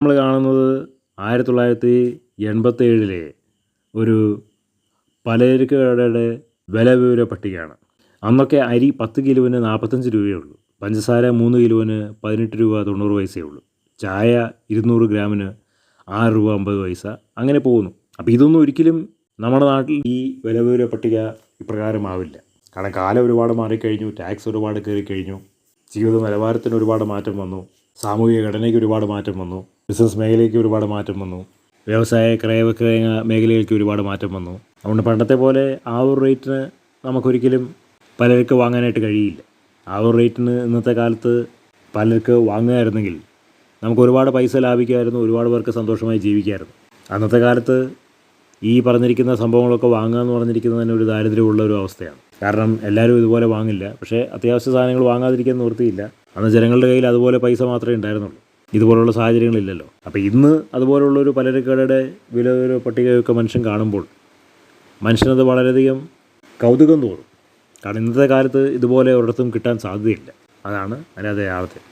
നമ്മൾ കാണുന്നത് 1987 ഒരു പലചരക്ക് കടയുടെ വില വിവര പട്ടികയാണ്. അന്നൊക്കെ അരി 10 കിലോന് 45 രൂപയേ ഉള്ളൂ. പഞ്ചസാര 3 കിലോന് 18 രൂപ 90 പൈസയേ ഉള്ളൂ. ചായ 200 ഗ്രാമിന് 6 രൂപ 50 പൈസ. അങ്ങനെ പോകുന്നു. അപ്പോൾ ഇതൊന്നും ഒരിക്കലും നമ്മുടെ നാട്ടിൽ ഈ വില വിവര പട്ടിക ഇപ്രകാരമാവില്ല. കാരണം കാലം ഒരുപാട് മാറിക്കഴിഞ്ഞു, ടാക്സ് ഒരുപാട് കയറിക്കഴിഞ്ഞു, ജീവിത നിലവാരത്തിന് ഒരുപാട് മാറ്റം വന്നു, സാമൂഹിക ഘടനയ്ക്ക് ഒരുപാട് മാറ്റം വന്നു, ബിസിനസ് മേഖലയ്ക്ക് ഒരുപാട് മാറ്റം വന്നു, വ്യവസായ ക്രയവിക്രയ മേഖലയിലേക്ക് ഒരുപാട് മാറ്റം വന്നു. അതുകൊണ്ട് പണ്ടത്തെ പോലെ ആ ഒരു റേറ്റിന് നമുക്കൊരിക്കലും പലർക്ക് വാങ്ങാനായിട്ട് കഴിയില്ല. ആ ഒരു റേറ്റിന് ഇന്നത്തെ കാലത്ത് പലർക്ക് വാങ്ങുകയായിരുന്നെങ്കിൽ നമുക്ക് ഒരുപാട് പൈസ ലാഭിക്കുമായിരുന്നു, ഒരുപാട് പേർക്ക് സന്തോഷമായി ജീവിക്കുമായിരുന്നു. അന്നത്തെ കാലത്ത് ഈ പറഞ്ഞിരിക്കുന്ന സംഭവങ്ങളൊക്കെ വാങ്ങുക എന്ന് പറഞ്ഞിരിക്കുന്നത് തന്നെ ഒരു ദാരിദ്ര്യമുള്ള ഒരു അവസ്ഥയാണ്. കാരണം എല്ലാവരും ഇതുപോലെ വാങ്ങില്ല. പക്ഷേ അത്യാവശ്യ സാധനങ്ങൾ വാങ്ങാതിരിക്കാൻ നിവൃത്തിയില്ല. അന്ന് ജനങ്ങളുടെ കയ്യിൽ അതുപോലെ പൈസ മാത്രമേ ഉണ്ടായിരുന്നുള്ളൂ. ഇതുപോലുള്ള സാഹചര്യങ്ങളില്ലല്ലോ. അപ്പോൾ ഇന്ന് അതുപോലുള്ളൊരു പലചരക്കടയുടെ വില വിവര പട്ടികയൊക്കെ മനുഷ്യൻ കാണുമ്പോൾ മനുഷ്യനത് വളരെയധികം കൗതുകം തോന്നും. കാരണം ഇന്നത്തെ കാലത്ത് ഇതുപോലെ ഒരിടത്തും കിട്ടാൻ സാധ്യതയില്ല. അതാണ് അതിനകത്തെ യാഥാർത്ഥ്യം.